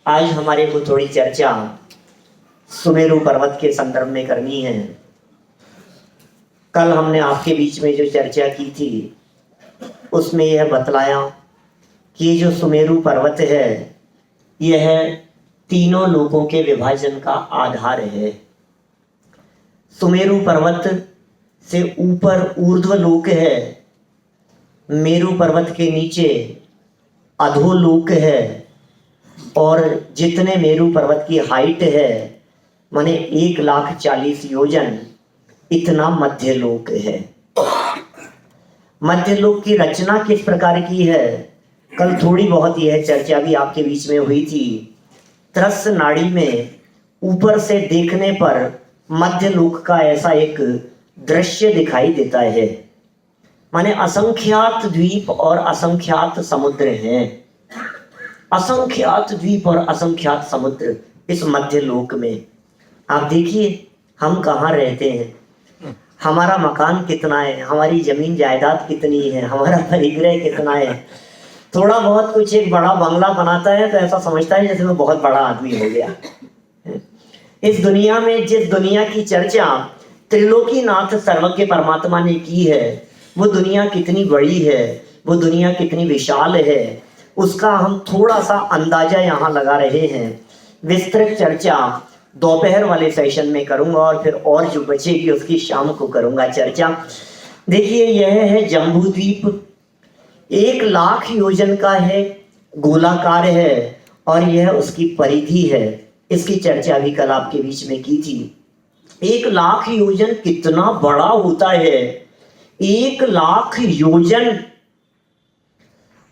आज हमारे को थोड़ी चर्चा सुमेरु पर्वत के संदर्भ में करनी है। कल हमने आपके बीच में जो चर्चा की थी उसमें यह बतलाया कि जो सुमेरु पर्वत है यह तीनों लोकों के विभाजन का आधार है। सुमेरु पर्वत से ऊपर ऊर्ध्व लोक है, मेरु पर्वत के नीचे अधोलोक है, और जितने मेरु पर्वत की हाइट है माने 1,40,000 योजन, इतना मध्य लोक है। मध्य लोक की रचना किस प्रकार की है, कल थोड़ी बहुत यह चर्चा भी आपके बीच में हुई थी। त्रस नाड़ी में ऊपर से देखने पर मध्य लोक का ऐसा एक दृश्य दिखाई देता है, माने असंख्यात द्वीप और असंख्यात समुद्र हैं। असंख्यात द्वीप और असंख्यात समुद्र इस मध्य लोक में। आप देखिए हम कहाँ रहते हैं, हमारा मकान कितना है, हमारी जमीन जायदाद कितनी है, हमारा परिग्रह कितना है। थोड़ा बहुत कुछ एक बड़ा बंगला बनाता है तो ऐसा समझता है जैसे वो बहुत बड़ा आदमी हो गया। इस दुनिया में जिस दुनिया की चर्चा त्रिलोकीनाथ सर्वज्ञ परमात्मा ने की है, वो दुनिया कितनी बड़ी है, वो दुनिया कितनी विशाल है, उसका हम थोड़ा सा अंदाजा यहाँ लगा रहे हैं। विस्तृत चर्चा दोपहर वाले सेशन में करूंगा और फिर और जो बचेगी उसकी शाम को करूंगा चर्चा। देखिए यह है जम्बू द्वीप, 1,00,000 योजन का है, गोलाकार है और यह उसकी परिधि है। इसकी चर्चा भी कल आपके बीच में की थी। 1,00,000 योजन कितना बड़ा होता है, 1,00,000 योजन।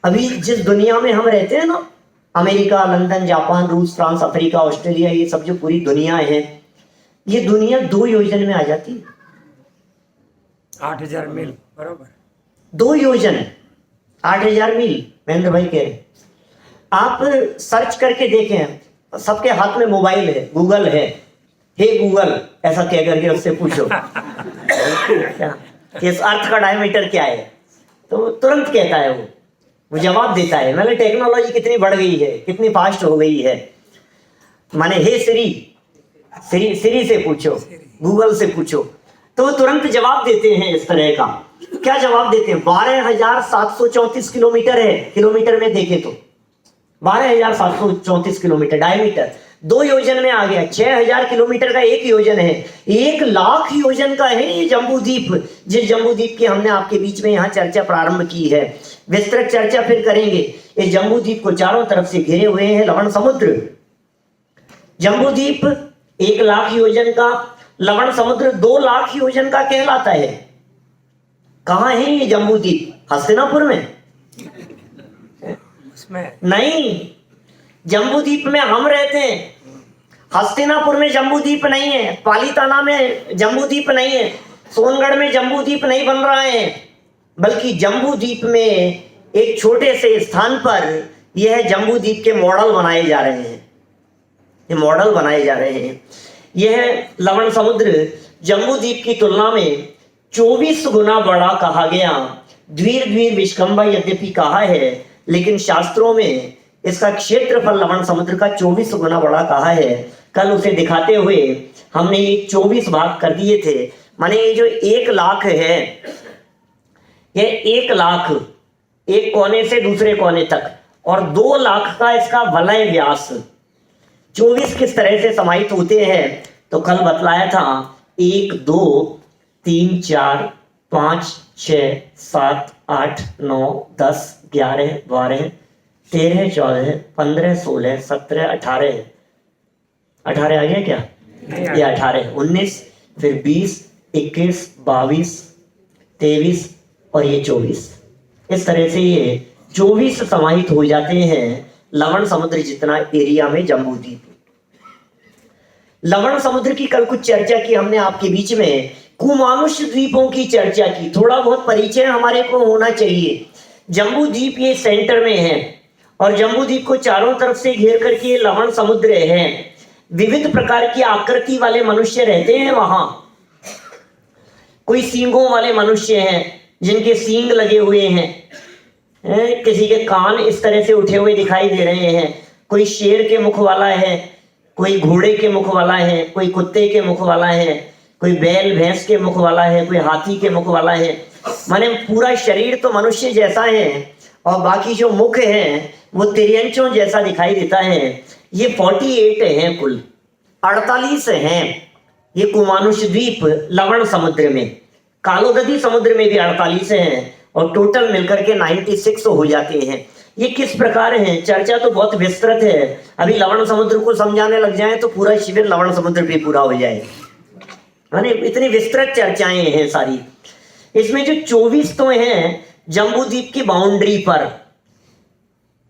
अभी जिस दुनिया में हम रहते हैं ना, अमेरिका, लंदन, जापान, रूस, फ्रांस, अफ्रीका, ऑस्ट्रेलिया, ये सब जो पूरी दुनिया है, ये दुनिया 2 योजन में आ जाती है। 8,000 मील बराबर, 2 योजन 8,000 मील। महेंद्र भाई कह रहे आप सर्च करके देखें, सबके हाथ में मोबाइल है, गूगल है, हे गूगल ऐसा कह करके उससे पूछो क्या इस अर्थ का डायमीटर क्या है, तो तुरंत कहता है वो जवाब देता है। मतलब टेक्नोलॉजी कितनी बढ़ गई है, कितनी फास्ट हो गई है। माने हे सिरी से पूछो, गूगल से पूछो, तो वो तुरंत जवाब देते हैं। इस तरह का क्या जवाब देते हैं, 12,734 किलोमीटर है। किलोमीटर में देखें तो 12,734 किलोमीटर डायमीटर, 2 योजन में आ गया। 6,000 किलोमीटर का 1 योजन है, 1,00,000 योजन का है ये जम्बू द्वीप। जिस जम्बू द्वीप की हमने आपके बीच में यहाँ चर्चा प्रारंभ की है, विस्तृत चर्चा फिर करेंगे। इस जम्बू द्वीप को चारों तरफ से घेरे हुए हैं लवण समुद्र। जम्बू द्वीप 1,00,000 योजन का, लवण समुद्र 2,00,000 योजन का कहलाता है। कहाँ है ये जम्बू द्वीप, हस्तिनापुर में? नहीं, जम्बू द्वीप में हम रहते हैं, हस्तिनापुर में जम्बू द्वीप नहीं है, पालीताना में जम्बू द्वीप नहीं है, सोनगढ़ में जम्बू द्वीप नहीं बन रहा है, बल्कि जम्बू द्वीप में एक छोटे से स्थान पर यह जम्बू द्वीप के मॉडल बनाए जा रहे हैं। ये मॉडल बनाए जा रहे हैं। यह लवण समुद्र जम्बू द्वीप की तुलना में 24 गुना बड़ा कहा गया। द्वीर विश्कंभा यद्यपि कहा है, लेकिन शास्त्रों में इसका क्षेत्रफल लवण समुद्र का 24 गुना बड़ा कहा है। कल उसे दिखाते हुए हमने ये 24 भाग कर दिए थे। माने ये जो 1,00,000 है, ये 1,00,000 एक कोने से दूसरे कोने तक, और 2,00,000 का इसका वलय व्यास। 24 किस तरह से समाहित होते हैं तो कल बतलाया था, 1 2 3 4 5 6 7 8 9 10 11 12 13 14 15 16 17 18 18 आ गया क्या? ये 18 19 फिर 20 21 22 23 और ये 24। इस तरह से ये 24 समाहित हो जाते हैं लवण समुद्र जितना एरिया में जम्बू द्वीप। लवण समुद्र की कल कुछ चर्चा की हमने आपके बीच में। कुमानुष द्वीपों की चर्चा की, थोड़ा बहुत परिचय हमारे को होना चाहिए। जम्बू द्वीप ये सेंटर में है और जम्बू द्वीप को चारों तरफ से घेर करके लवण समुद्र है। विविध प्रकार की आकृति वाले मनुष्य रहते हैं वहां। कोई सींगों वाले मनुष्य हैं जिनके सींग लगे हुए हैं, किसी के कान इस तरह से उठे हुए दिखाई दे रहे हैं, कोई शेर के मुख वाला है, कोई घोड़े के मुख वाला है, कोई कुत्ते के मुख वाला है, कोई बैल भैंस के मुख वाला है, कोई हाथी के मुख वाला है। माने पूरा शरीर तो मनुष्य जैसा है और बाकी जो मुख है वो तिर्यंचों जैसा दिखाई देता है। ये 48 हैं कुल, 48 हैं ये कुमानुष द्वीप लवण समुद्र में, कालोदधी समुद्र में भी 48 हैं और टोटल मिलकर के 96 हो जाते हैं। ये किस प्रकार हैं, चर्चा तो बहुत विस्तृत है। अभी लवण समुद्र को समझाने लग जाए तो पूरा शिविर लवण समुद्र भी पूरा हो जाए, माने इतनी विस्तृत चर्चाएं हैं सारी। इसमें जो 24 तो हैं जम्बू द्वीप की बाउंड्री पर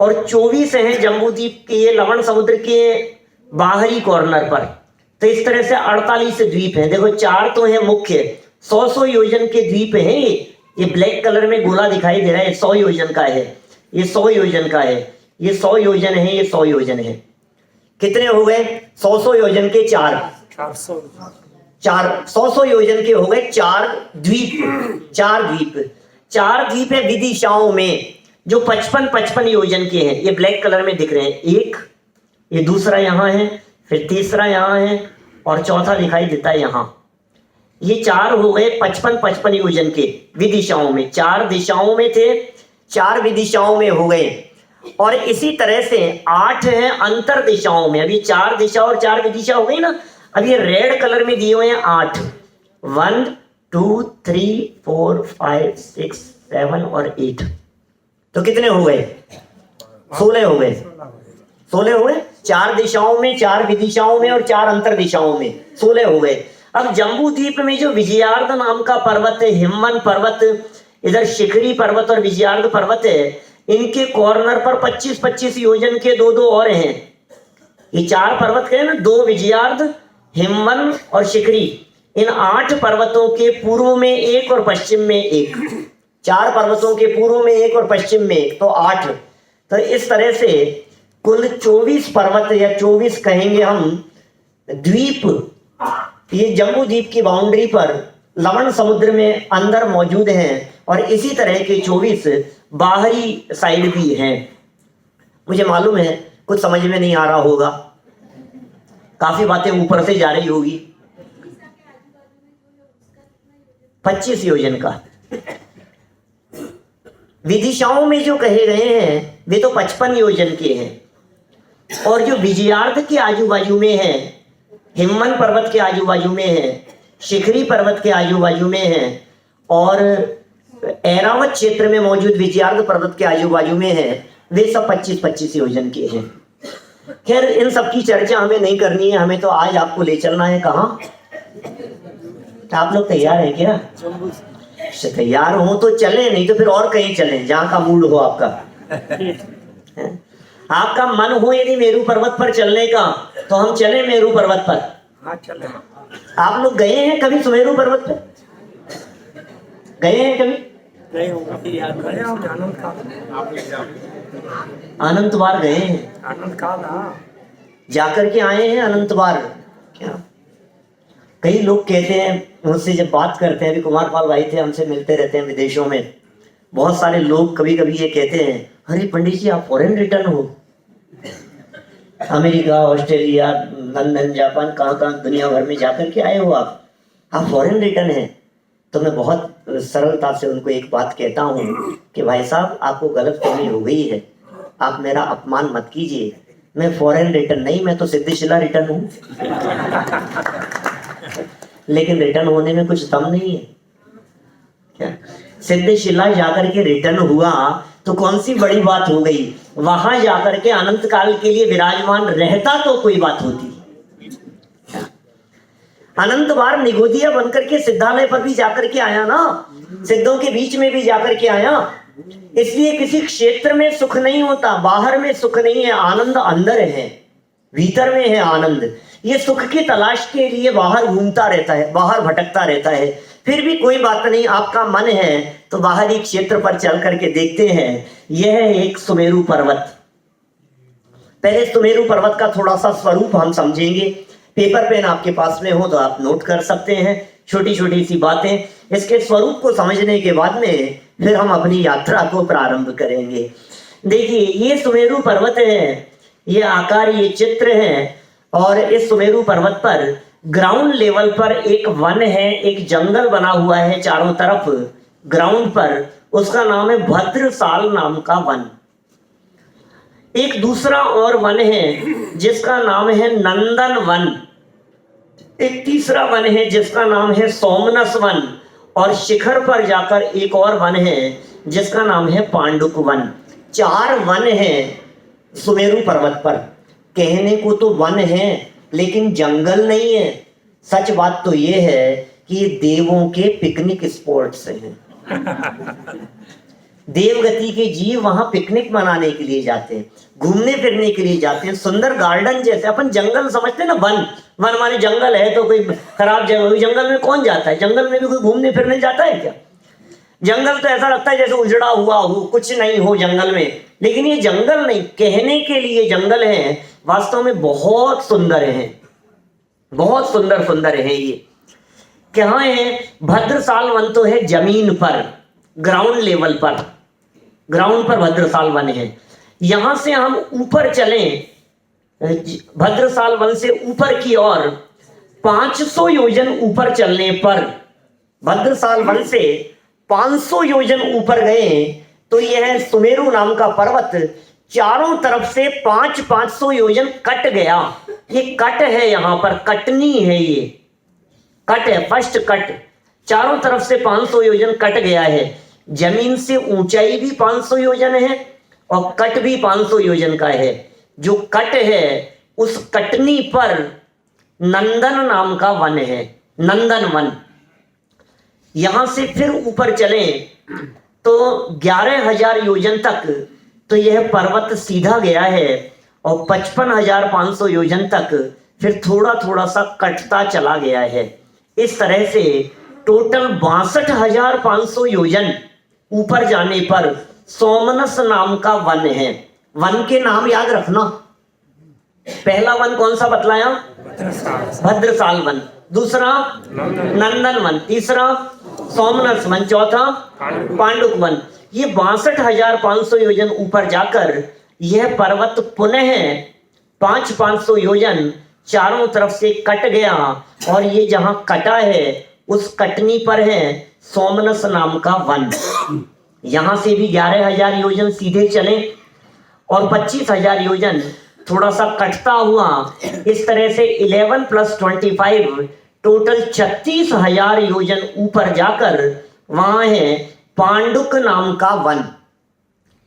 और 24 हैं जम्बू द्वीप के ये लवण समुद्र के बाहरी कॉर्नर पर। तो इस तरह से 48 द्वीप हैं। देखो 4 तो हैं मुख्य, 100 योजन के द्वीप हैं। ये ब्लैक कलर में गोला दिखाई दे रहा है, 100 योजन का है, ये 100 योजन का है, ये 100 योजन है, ये 100 योजन है। कितने हो गए? 100 योजन के 100 योजन के हो गए 4 द्वीप। 4 द्वीप है विदिशाओं में जो 55 योजन के हैं। ये ब्लैक कलर में दिख रहे हैं, एक ये दूसरा यहाँ है, फिर तीसरा यहाँ है और चौथा दिखाई देता है यहाँ। ये 4 हो गए 55 योजन के विदिशाओं में। 4 दिशाओं में थे, 4 विदिशाओं में हो गए। और इसी तरह से 8 है अंतर दिशाओं में। अभी 4 दिशा और 4 विदिशा हो गई ना। अब ये रेड कलर में दिए हुए हैं 8, 1 2 3 4 5 6 7 और 8। तो कितने हो गए? 16 हो गए। 16 हो गए। 4 दिशाओं में, 4 विदिशाओं में और 4 अंतर दिशाओं में 16 हो गए। अब जम्बू द्वीप में जो विजयार्ध नाम का पर्वत है, हिमवन पर्वत, इधर शिखरी पर्वत और विजयार्ध पर्वत है, इनके कॉर्नर पर 25-25 योजन के 2-2 और हैं। ये 4 पर्वत के ना, 2 विजयार्ध, हिमवन और शिखरी। इन 8 पर्वतों के पूर्व में 1 और पश्चिम में 1। 4 पर्वतों के पूर्व में 1 और पश्चिम में 1, तो 8। तो इस तरह से कुल 24 पर्वत या 24 कहेंगे हम द्वीप ये जम्बू द्वीप की बाउंड्री पर लवण समुद्र में अंदर मौजूद हैं। और इसी तरह के 24 बाहरी साइड भी हैं। मुझे मालूम है कुछ समझ में नहीं आ रहा होगा, काफी बातें ऊपर से जा रही होगी। 25 योजन का विदिशाओं में जो कहे गए हैं वे तो 55 योजन के हैं। और जो विजयार्ध के आजू बाजू में है, हिमवन पर्वत के आजू बाजू में है, शिखरी पर्वत के आजू बाजू में है और ऐरावत क्षेत्र में मौजूद विजयार्ध पर्वत के आजू बाजू में है, वे सब 25-25 योजन के हैं। खैर इन सब की चर्चा हमें नहीं करनी है, हमें तो आज आपको ले चलना है कहाँ। आप लोग तैयार हैं क्या? तैयार हो तो चलें, नहीं तो फिर और कहीं चलें जहाँ का मूड हो आपका। आपका मन हो यदि मेरू पर्वत पर चलने का तो हम चलें मेरू पर्वत पर। हाँ चले। आप लोग गए हैं कभी सुमेरु पर्वत पर? गए हैं कभी? गए होंगे, अनंत बार गए हैं? आनंद काल। हाँ जाकर के आए हैं अनंत बार क्या? कई लोग कहते हैं मुझसे जब बात करते हैं, अभी कुमार पाल भाई थे, हमसे मिलते रहते हैं विदेशों में। बहुत सारे लोग कभी कभी ये कहते हैं, अरे पंडित जी आप फॉरेन रिटर्न हो, अमेरिका, ऑस्ट्रेलिया, लंदन, जापान, कहाँ कहाँ दुनिया भर में जाकर के आए हो आप फॉरेन रिटर्न हैं। तो मैं बहुत सरलता से उनको एक बात कहता हूँ कि भाई साहब आपको गलतफहमी हो गई है, आप मेरा अपमान मत कीजिए। मैं फॉरेन रिटर्न नहीं, मैं तो सिद्धिशिला रिटर्न हूँ। लेकिन रिटर्न होने में कुछ दम नहीं है क्या? सिद्धिशिला जाकर के रिटर्न हुआ तो कौन सी बड़ी बात हो गई? वहां जाकर के अनंत काल के लिए विराजमान रहता तो कोई बात होती। अनंत बार निगोदिया बनकर के सिद्धालय पर भी जाकर के आया ना, सिद्धों के बीच में भी जाकर के आया। इसलिए किसी क्षेत्र में सुख नहीं होता, बाहर में सुख नहीं है, आनंद अंदर है, भीतर में है आनंद। ये सुख की तलाश के लिए बाहर घूमता रहता है, बाहर भटकता रहता है। फिर भी कोई बात नहीं, आपका मन है तो बाहरी क्षेत्र पर चल करके देखते हैं। यह है एक सुमेरु पर्वत। पहले सुमेरु पर्वत का थोड़ा सा स्वरूप हम समझेंगे। पेपर पेन आपके पास में हो तो आप नोट कर सकते हैं, छोटी छोटी सी बातें। इसके स्वरूप को समझने के बाद में फिर हम अपनी यात्रा को प्रारंभ करेंगे। देखिए ये सुमेरु पर्वत है, ये आकार, ये चित्र है। और इस सुमेरु पर्वत पर ग्राउंड लेवल पर एक वन है, एक जंगल बना हुआ है चारों तरफ ग्राउंड पर, उसका नाम है भद्रसाल नाम का वन। एक दूसरा और वन है जिसका नाम है नंदन वन। एक तीसरा वन है जिसका नाम है सोमनस वन। और शिखर पर जाकर एक और वन है जिसका नाम है पांडुक वन। 4 वन हैं सुमेरु पर्वत पर। कहने को तो वन है लेकिन जंगल नहीं है। सच बात तो ये है कि ये देवों के पिकनिक स्पॉट्स हैं। देवगति के जीव वहां पिकनिक मनाने के लिए जाते हैं, घूमने फिरने के लिए जाते हैं। सुंदर गार्डन जैसे अपन जंगल समझते हैं ना, वन वन माने जंगल है तो कोई खराब जगह। जंगल में कौन जाता है? जंगल में भी कोई घूमने फिरने जाता है क्या? जंगल तो ऐसा लगता है जैसे उजड़ा हुआ हो, कुछ नहीं हो जंगल में। लेकिन ये जंगल नहीं, कहने के लिए जंगल है, वास्तव में बहुत सुंदर है, बहुत सुंदर सुंदर है। ये कहाँ है? भद्रसाल वन तो है जमीन पर, ग्राउंड लेवल पर, ग्राउंड पर भद्रसाल वन है। यहां से हम ऊपर चलें, भद्रसाल वन से ऊपर की ओर 500 योजन ऊपर चलने पर, भद्रसाल वन से 500 योजन ऊपर गए तो यह सुमेरु नाम का पर्वत चारों तरफ से 500 योजन कट गया। ये कट है, यहां पर कटनी है, ये कट है, फर्स्ट कट। चारों तरफ से 500 योजन कट गया है। जमीन से ऊंचाई भी 500 योजन है और कट भी 500 योजन का है। जो कट है उस कटनी पर नंदन नाम का वन है, नंदन वन। यहां से फिर ऊपर चलें तो 11,000 योजन तक तो यह पर्वत सीधा गया है और 55,500 योजन तक फिर थोड़ा थोड़ा सा कटता चला गया है। इस तरह से टोटल 62,500 योजन ऊपर जाने पर सोमनस नाम का वन है। वन के नाम याद रखना। पहला वन कौन सा बतलाया? भद्रसाल वन। दूसरा नंदन वन। तीसरा सोमनस वन। चौथा पांडुक वन। ये 62,500 योजन ऊपर जाकर यह पर्वत पुनः 500 योजन चारों तरफ से कट गया और ये जहां कटा है उस कटनी पर है सोमनस नाम का वन। यहां से भी 11,000 योजन सीधे चले और 25,000 योजन थोड़ा सा कटता हुआ, इस तरह से 11 + 25 टोटल 36,000 योजन ऊपर जाकर वहां है पांडुक नाम का वन।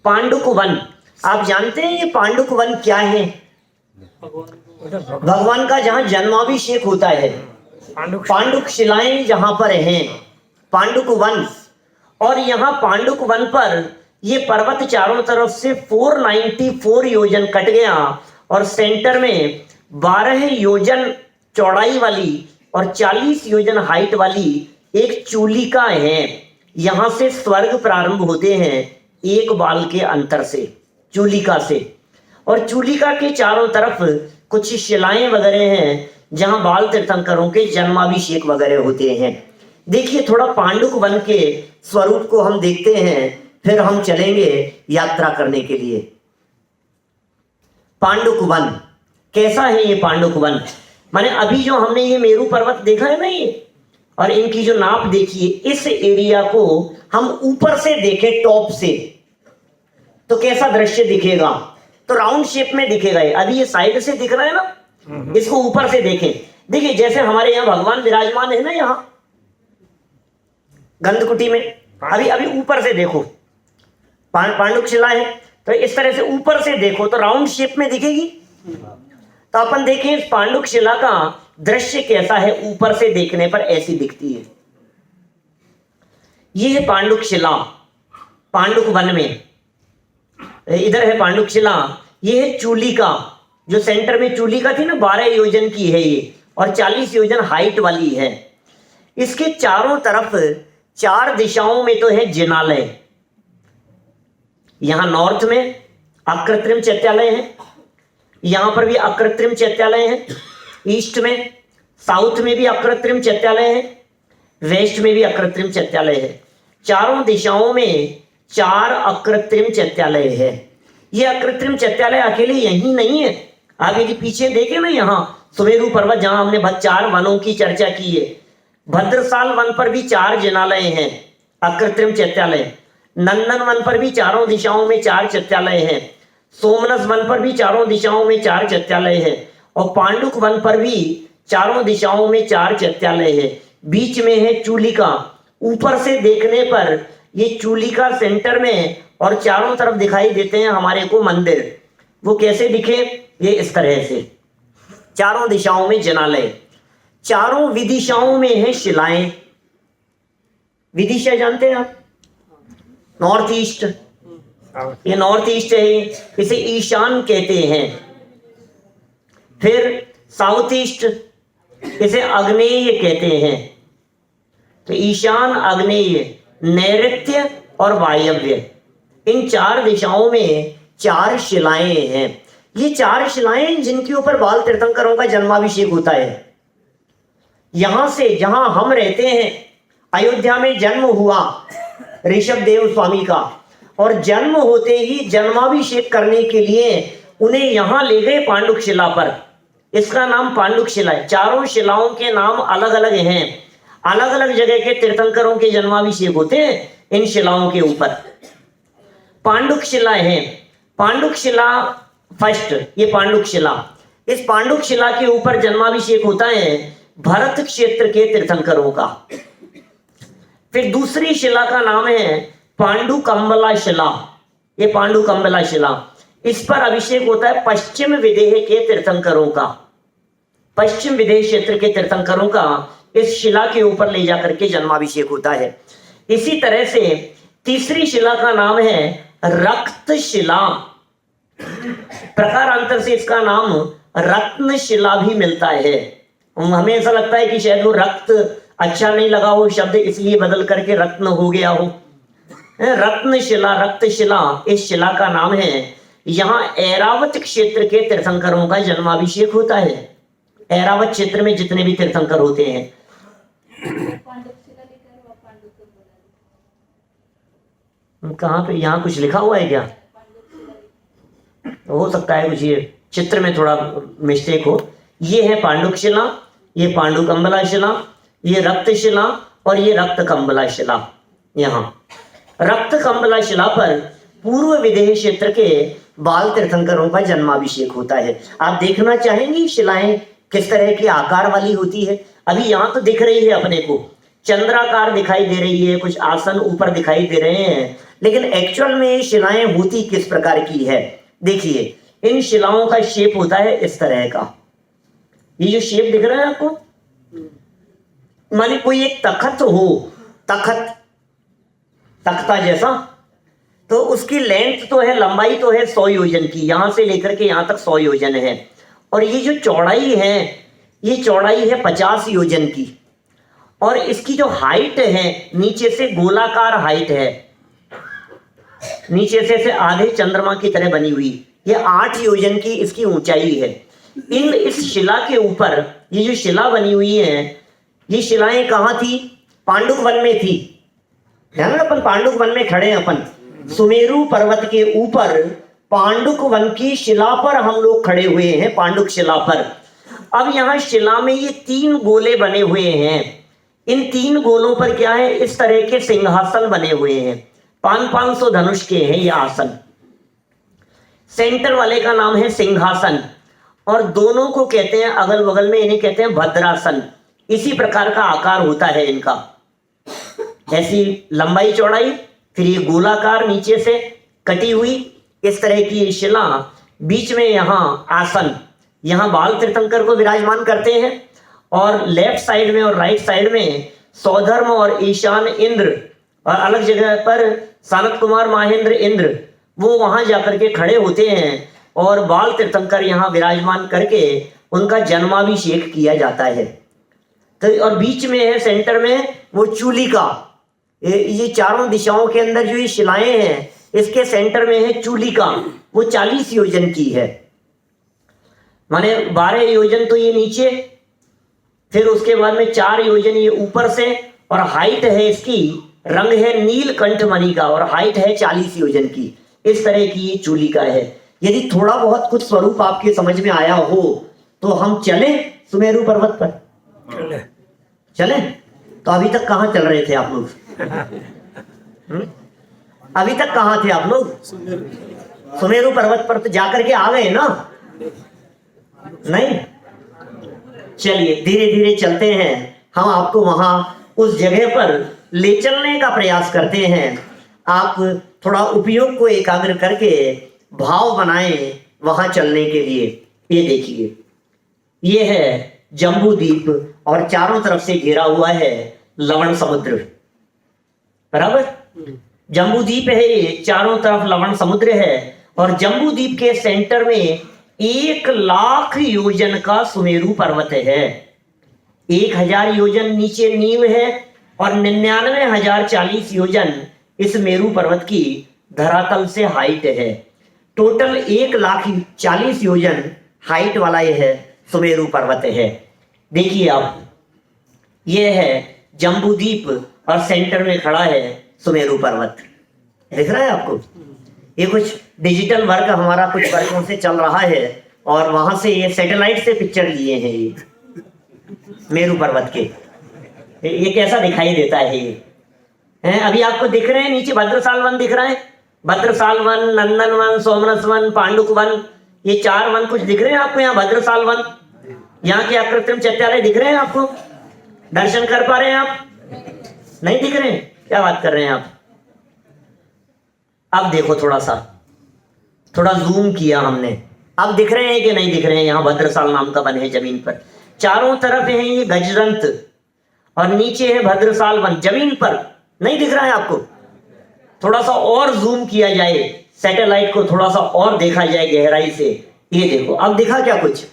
पांडुक वन, आप जानते हैं ये पांडुक वन क्या है? भगवान का जहां जन्माभिषेक होता है, पांडुक शिलाएं जहां पर हैं, पांडुक वन। और यहाँ पांडुक वन पर ये पर्वत चारों तरफ से 494 योजन कट गया और सेंटर में 12 योजन चौड़ाई वाली और 40 योजन हाइट वाली एक चूलिका है। यहां से स्वर्ग प्रारंभ होते हैं एक बाल के अंतर से, चूलिका से। और चूलिका के चारों तरफ कुछ शिलाएं वगैरह हैं जहां बाल तीर्थंकरों के जन्माभिषेक वगैरह होते हैं। देखिए थोड़ा पांडुक वन के स्वरूप को हम देखते हैं, फिर हम चलेंगे यात्रा करने के लिए। पांडुक वन कैसा है? ये पांडुक वन माने अभी जो हमने ये मेरू पर्वत देखा है ना, ये और इनकी जो नाप देखिए, इस एरिया को हम ऊपर से देखें टॉप से तो कैसा दृश्य दिखेगा? तो राउंड शेप में दिखेगा। अभी ये साइड से दिख रहा है ना, इसको ऊपर से देखें। देखिए जैसे हमारे यहाँ भगवान विराजमान है ना, यहाँ गंधकुटी में, अभी अभी ऊपर से देखो, पांडुक शिला है तो इस तरह से ऊपर से देखो तो राउंड शेप में दिखेगी। तो अपन देखें इस पांडुक शिला का दृश्य कैसा है, ऊपर से देखने पर ऐसी दिखती है। ये है पांडुक शिला पांडुक वन में, इधर है पांडुक शिला। ये है चूलिका, जो सेंटर में चूलिका थी ना, 12 योजन की है ये और 40 योजन हाइट वाली है। इसके चारों तरफ 4 दिशाओं में तो है जिनालय। यहां नॉर्थ में अकृत्रिम चैत्यालय है, यहां पर भी अकृत्रिम चैत्यालय है, ईस्ट में, साउथ में भी अकृत्रिम चैत्यालय है, वेस्ट में भी अकृत्रिम चैत्यालय है। चारों दिशाओं में 4 अकृत्रिम चैत्यालय है। ये अकृत्रिम चैत्यालय अकेले यही नहीं है, आप यदि पीछे देखें ना, यहाँ सुमेरु पर्वत जहां हमने 4 वनों की चर्चा की है, भद्रसाल वन पर भी 4 जिनालय हैं अकृत्रिम चैत्यालय, नंदन वन पर भी चारों दिशाओं में 4 चैत्यालय हैं, सोमनस वन पर भी चारों दिशाओं में 4 चैत्यालय है, और पांडुक वन पर भी चारों दिशाओं में 4 चैत्यालय है। बीच में है चूलिका, ऊपर से देखने पर ये चूलिका सेंटर में, और चारों तरफ दिखाई देते हैं हमारे को मंदिर। वो कैसे दिखे? ये इस तरह से, चारों दिशाओं में जिनालय, चारों विदिशाओं में है शिलाएं। विदिशा जानते हैं आप? नॉर्थ ईस्ट, ये नॉर्थ ईस्ट है, इसे ईशान कहते हैं। फिर साउथ ईस्ट, इसे आग्नेय कहते हैं। तो ईशान, आग्नेय, नैऋत्य और वायव्य, इन 4 दिशाओं में 4 शिलाएं हैं। ये 4 शिलाएं जिनके ऊपर बाल तीर्थंकरों का जन्माभिषेक होता है। यहां से जहां हम रहते हैं, अयोध्या में जन्म हुआ ऋषभ देव स्वामी का, और जन्म होते ही जन्माभिषेक करने के लिए उन्हें यहां ले गए पांडुक शिला पर। इसका नाम पांडुक शिला है। चारों शिलाओं के नाम अलग अलग हैं, अलग अलग जगह के तीर्थंकरों के जन्माभिषेक होते हैं इन शिलाओं के ऊपर। पांडुक शिला है, पांडुक शिला फर्स्ट, ये पांडुक शिला, इस पांडुक शिला के ऊपर जन्माभिषेक होता है भरत क्षेत्र के तीर्थंकरों का। फिर दूसरी शिला का नाम है पांडुकंबला शिला, ये पांडुकंबला शिला, इस पर अभिषेक होता है पश्चिम विदेह के तीर्थंकरों का। पश्चिम विदेह क्षेत्र के तीर्थंकरों का इस शिला के ऊपर ले जाकर के जन्माभिषेक होता है। इसी तरह से तीसरी शिला का नाम है रक्त शिला, प्रकारांतर से इसका नाम रत्न शिला भी मिलता है। हमें ऐसा लगता है कि शायद वो रक्त अच्छा नहीं लगा हो शब्द, इसलिए बदल करके रत्न हो गया हो। रत्न शिला, रक्त शिला, इस शिला का नाम है। यहाँ ऐरावत क्षेत्र के तीर्थंकरों का जन्माभिषेक होता है। ऐरावत क्षेत्र में जितने भी तीर्थंकर होते हैं, कहाँ पे, यहाँ कुछ लिखा हुआ है क्या? हो सकता है कुछ ये चित्र में थोड़ा मिस्टेक हो। ये है पांडुक शिला, ये पांडुकंबला शिला, ये रक्त शिला और ये रक्त कंबला शिला। यहाँ रक्त कंबला शिला पर पूर्व विदेह क्षेत्र के बाल तीर्थंकरों का जन्माभिषेक होता है। आप देखना चाहेंगी शिलाएं किस तरह की आकार वाली होती है? अभी यहाँ तो दिख रही है अपने को, चंद्राकार दिखाई दे रही है, कुछ आसन ऊपर दिखाई दे रहे हैं, लेकिन एक्चुअल में ये शिलाएं होती किस प्रकार की है? देखिए, इन शिलाओं का शेप होता है इस तरह का। ये जो शेप दिख रहा है आपको, माने कोई एक तखत हो, तखत, तख्ता जैसा, तो उसकी लेंथ तो है, लंबाई तो है 100 योजन की, यहां से लेकर के यहां तक 100 योजन है। और ये जो चौड़ाई है, ये चौड़ाई है 50 योजन की। और इसकी जो हाइट है, नीचे से गोलाकार हाइट है, नीचे से आधे चंद्रमा की तरह बनी हुई, ये 8 योजन की इसकी ऊंचाई है। इस शिला के ऊपर ये जो शिला बनी हुई है, ये शिलाएं कहाँ थी? पांडुक वन में थी। ध्यान, अपन पांडुक वन में खड़े हैं, अपन सुमेरु पर्वत के ऊपर पांडुक वन की शिला पर हम लोग खड़े हुए हैं, पांडुक शिला पर। अब यहाँ शिला में ये 3 गोले बने हुए हैं। इन 3 गोलों पर क्या है? इस तरह के सिंहासन बने हुए हैं, 500 धनुष के हैं ये आसन। सेंटर वाले का नाम है सिंहासन, और दोनों को कहते हैं, अगल बगल में इन्हें कहते हैं भद्रासन। इसी प्रकार का आकार होता है इनका, ऐसी लंबाई चौड़ाई, फिर ये गोलाकार नीचे से कटी हुई, इस तरह की ये शिला, बीच में यहाँ आसन, यहाँ बाल तीर्थंकर को विराजमान करते हैं, और लेफ्ट साइड में और राइट साइड में सौधर्म और ईशान इंद्र, और अलग जगह पर सनत कुमार माहेंद्र इंद्र, वो वहां जाकर के खड़े होते हैं, और बाल तीर्थंकर यहाँ विराजमान करके उनका जन्माभिषेक किया जाता है। तो और बीच में है, सेंटर में वो चूलिका, ये चारों दिशाओं के अंदर जो ये शिलाएं हैं, इसके सेंटर में है चूलिका, वो 40 योजन की है, माने 12 योजन तो ये नीचे, फिर उसके बाद में 4 योजन ये ऊपर से, और हाइट है इसकी, रंग है नीलकंठ मणि का, और हाइट है 40 योजन की। इस तरह की ये चूलिका है। यदि थोड़ा बहुत कुछ स्वरूप आपके समझ में आया हो तो हम चलें सुमेरु पर्वत पर। चले। चलें? तो अभी तक कहाँ चल रहे थे आप लोग? अभी तक कहाँ थे आप लोग? सुमेरु पर्वत पर तो जाकर के आ गए ना? नहीं? चलिए धीरे धीरे चलते हैं, हम आपको वहां उस जगह पर ले चलने का प्रयास करते हैं। आप थोड़ा उपयोग को एकाग्र करके भाव बनाएं वहां चलने के लिए। ये देखिए, ये है जम्बू द्वीप और चारों तरफ से घिरा हुआ है लवण समुद्र। बराबर? जम्बू द्वीप है ये, चारों तरफ लवण समुद्र है और जम्बू द्वीप के सेंटर में 1,00,000 योजन का सुमेरु पर्वत है। 1,000 योजन नीचे नींव है और 99,040 योजन इस मेरु पर्वत की धरातल से हाइट है। टोटल 1,40,000 योजन हाइट वाला यह है सुमेरु पर्वत है। देखिए आप, यह है जम्बू द्वीप और सेंटर में खड़ा है सुमेरु पर्वत। दिख रहा है आपको? ये कुछ डिजिटल वर्क हमारा कुछ वर्कों से चल रहा है और वहां से ये सैटेलाइट से पिक्चर लिए हैं ये मेरु पर्वत के। ये कैसा दिखाई देता है ये? हैं अभी आपको दिख रहे हैं नीचे भद्रसाल वन दिख रहा है, भद्रसाल वन, नंदन वन, सोमनस वन, पांडुक वन, ये 4 वन कुछ दिख रहे हैं आपको यहाँ भद्रसाल वन। यहाँ के अकृत्रिम चैत्यालय दिख रहे हैं आपको? दर्शन कर पा रहे हैं आप? नहीं दिख रहे हैं? क्या बात कर रहे हैं आप? अब देखो थोड़ा जूम किया हमने, अब दिख रहे हैं कि नहीं दिख रहे हैं? यहाँ भद्रसाल नाम का वन है जमीन पर, चारों तरफ है ये गजरंत और नीचे है भद्रसाल वन जमीन पर। नहीं दिख रहा है आपको? थोड़ा सा और जूम किया जाए, सैटेलाइट को थोड़ा सा और देखा जाए गहराई से। ये देखो, अब दिखा क्या कुछ?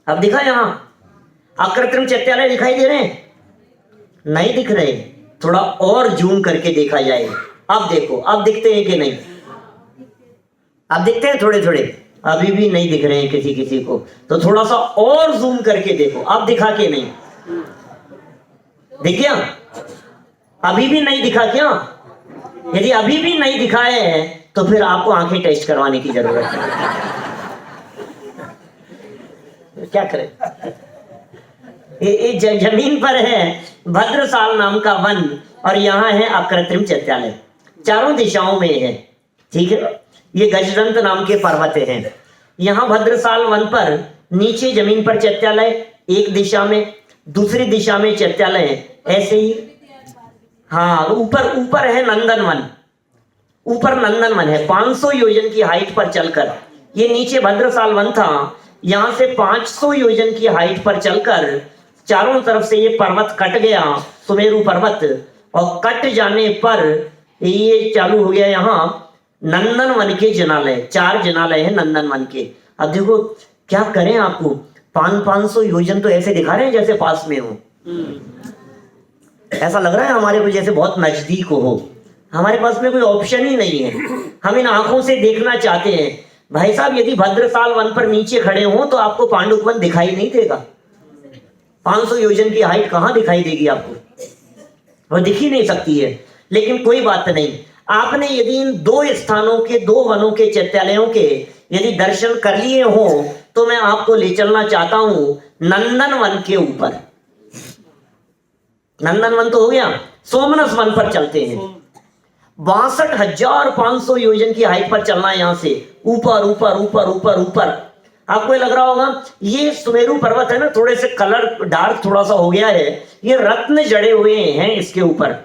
अब दिखा? यहाँ अकृत्रिम चैत्यालय दिखाई दे रहे हैं? नहीं दिख रहे, थोड़ा और जूम करके देखा जाए। अब देखो, अब दिखते हैं कि नहीं? अब दिखते हैं थोड़े थोड़े, अभी भी नहीं दिख रहे हैं किसी किसी को, तो थोड़ा सा और जूम करके देखो। अब दिखा के नहीं? दिख गया? अभी भी नहीं दिखा क्या? यदि अभी भी नहीं दिखा है तो फिर आपको आंखें टेस्ट करवाने की जरूरत है। क्या करें? ये जमीन पर है भद्रसाल नाम का वन और यहाँ है अकृत्रिम चैत्यालय, चारों दिशाओं में है। ठीक है, ये गजरंत नाम के पर्वत हैं। यहाँ भद्रसाल वन पर नीचे जमीन पर चैत्यालय एक दिशा में, दूसरी दिशा में चैत्यालय, ऐसे ही। हाँ, ऊपर है नंदन वन, ऊपर नंदन वन है 500 योजन की हाइट पर चलकर। ये नीचे भद्रसाल वन था, यहाँ से 500 योजन की हाइट पर चलकर चारों तरफ से ये पर्वत कट गया, सुमेरु पर्वत, और कट जाने पर ये चालू हो गया यहाँ नंदन वन के जनालय। 4 जनालय है नंदन वन के। अब देखो क्या करें, आपको 500 योजन तो ऐसे दिखा रहे हैं जैसे पास में हो, ऐसा लग रहा है हमारे को जैसे बहुत नजदीक हो। हमारे पास में कोई ऑप्शन ही नहीं है, हम इन आंखों से देखना चाहते हैं। भाई साहब, यदि भद्रसाल वन पर नीचे खड़े हो तो आपको पांडुक वन दिखाई नहीं देगा। 500 योजन की हाइट कहां दिखाई देगी आपको? वो दिख ही नहीं सकती है। लेकिन कोई बात नहीं, आपने यदि इन 2 स्थानों के, 2 वनों के, चैत्यालयों के यदि दर्शन कर लिए हो तो मैं आपको ले चलना चाहता हूं नंदन वन के ऊपर। नंदन वन तो हो गया, सोमनस वन पर चलते हैं। 62,500 योजन की हाइट पर चलना है, यहां से ऊपर ऊपर ऊपर ऊपर ऊपर। आपको ये लग रहा होगा ये सुमेरु पर्वत है ना, थोड़े से कलर डार्क थोड़ा सा हो गया है, ये रत्न जड़े हुए हैं इसके ऊपर।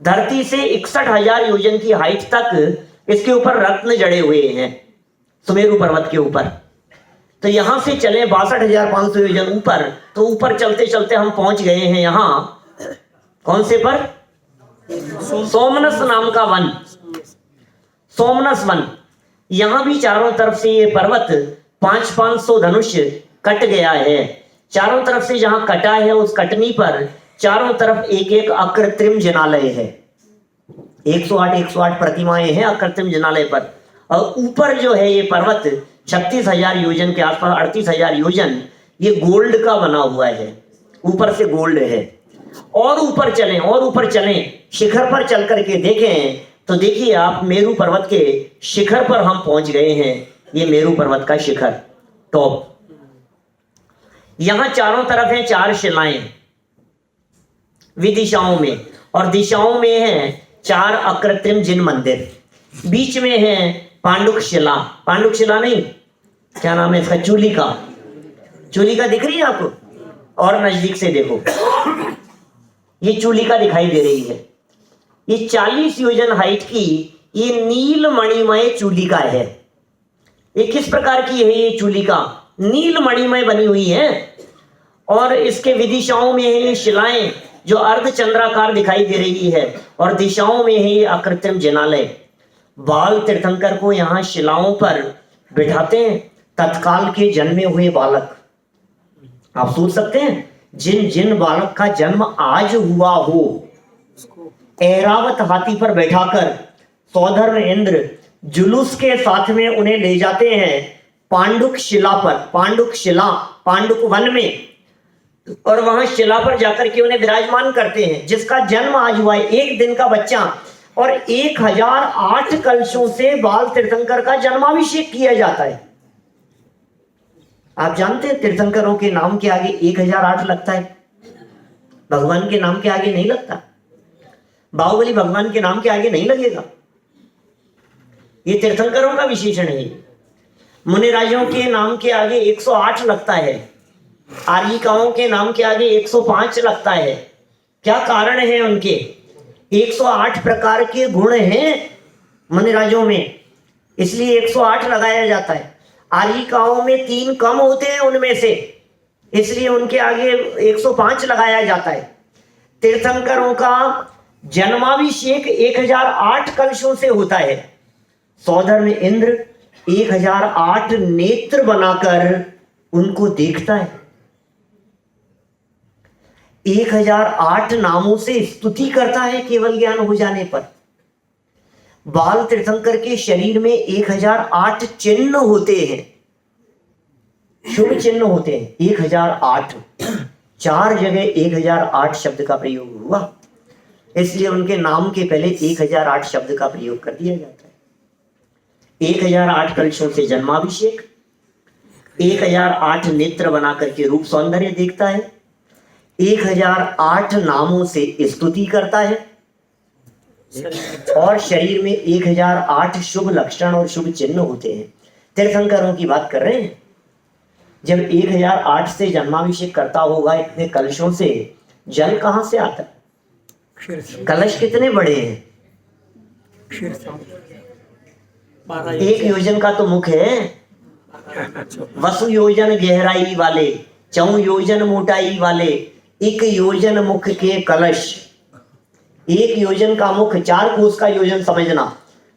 धरती से 61,000 योजन की हाइट तक इसके ऊपर रत्न जड़े हुए हैं सुमेरु पर्वत के ऊपर। तो यहां से चले 62,500 योजन ऊपर, तो ऊपर चलते चलते हम पहुंच गए हैं यहां, कौन से पर? सोमनस नाम का वन, सोमनस वन। यहां भी चारों तरफ से ये पर्वत 500 धनुष कट गया है। चारों तरफ से जहां कटा है उस कटनी पर चारों तरफ एक एक अकृत्रिम जनालय है। 108 प्रतिमाएं हैं अकृत्रिम जनालय पर। और ऊपर जो है ये पर्वत 36,000 योजन के आसपास, 38,000 योजन, ये गोल्ड का बना हुआ है, ऊपर से गोल्ड है। और ऊपर चलें, और ऊपर चलें, शिखर पर चल करके देखें तो देखिए आप, मेरू पर्वत के शिखर पर हम पहुंच गए हैं। ये मेरू पर्वत का शिखर, टॉप। यहां चारों तरफ हैं 4 शिलाएं विदिशाओं में, और दिशाओं में हैं 4 अकृत्रिम जिन मंदिर। बीच में है पांडुक शिला, पांडुक शिला नहीं, क्या नाम है इसका, चूलिका। चूलिका दिख रही है आपको? और नजदीक से देखो, ये चूलिका दिखाई दे रही है। ये 40 योजन हाइट की ये नील मणिमय चूलिका है। ये किस प्रकार की है ये चूलिका? नील मणिमय बनी हुई है, और इसके विदिशाओं में है ये शिलाएं जो अर्धचंद्राकार दिखाई दे रही है, और दिशाओं में है ये अकृत्रिम जिनालय। बाल तीर्थंकर को यहाँ शिलाओं पर बिठाते हैं तत्काल के जन्मे हुए बालक। आप सोच सकते हैं, जिन बालक का जन्म आज हुआ हो, ऐरावत हाथी पर बैठाकर सौधर्म इंद्र जुलूस के साथ में उन्हें ले जाते हैं पांडुक शिला पर, पांडुक शिला, पांडुक वन में, और वहां शिला पर जाकर के उन्हें विराजमान करते हैं। जिसका जन्म आज हुआ है, 1 दिन का बच्चा, और 1008 कलशों से बाल तीर्थंकर का जन्माभिषेक किया जाता है। आप जानते हैं तीर्थंकरों के नाम के आगे 1008 लगता है, भगवान के नाम के आगे नहीं लगता। बाहुबली भगवान के नाम के आगे नहीं लगेगा। ये तीर्थंकरों का विशेषण है। मुनिराजों के नाम के आगे 108 लगता है, आर्यिकाओं के नाम के आगे 105 लगता है। क्या कारण है उनके? 108 प्रकार के गुण हैं मुनिराजों में, इसलिए 108 लगाया जाता है। आर्यिकाओं में 3 कम होते हैं उनमें से, इसलिए उनके आगे 105 लगाया जाता है। तीर्थंकरों का जन्माभिषेक 1008 कलशों से होता है। सौधर्म इंद्र 1008 नेत्र बनाकर उनको देखता है। 1008 नामों से स्तुति करता है केवल ज्ञान हो जाने पर। बाल तीर्थंकर के शरीर में 1008 चिन्ह होते हैं, शुभ चिन्ह होते हैं 1008। 4 जगह 1008 शब्द का प्रयोग हुआ, इसलिए उनके नाम के पहले 1008 शब्द का प्रयोग कर दिया जाता है। 1008 कलशों से जन्माभिषेक, 1008 नेत्र बना करके रूप सौंदर्य देखता है, 1008 नामों से स्तुति करता है, और शरीर में 1008 शुभ लक्षण और शुभ चिन्ह होते हैं। तीर्थंकरों की बात कर रहे हैं। जब 1008 से जन्माभिषेक करता होगा इतने कलशों से, जल कहां से आता है? कलश कितने बड़े हैं? 1 योजन का तो मुख है, वसु योजन गहराई वाले, 4 योजन मोटाई वाले, 1 योजन मुख के कलश। 1 योजन का मुख, 4 कोस का योजन समझना,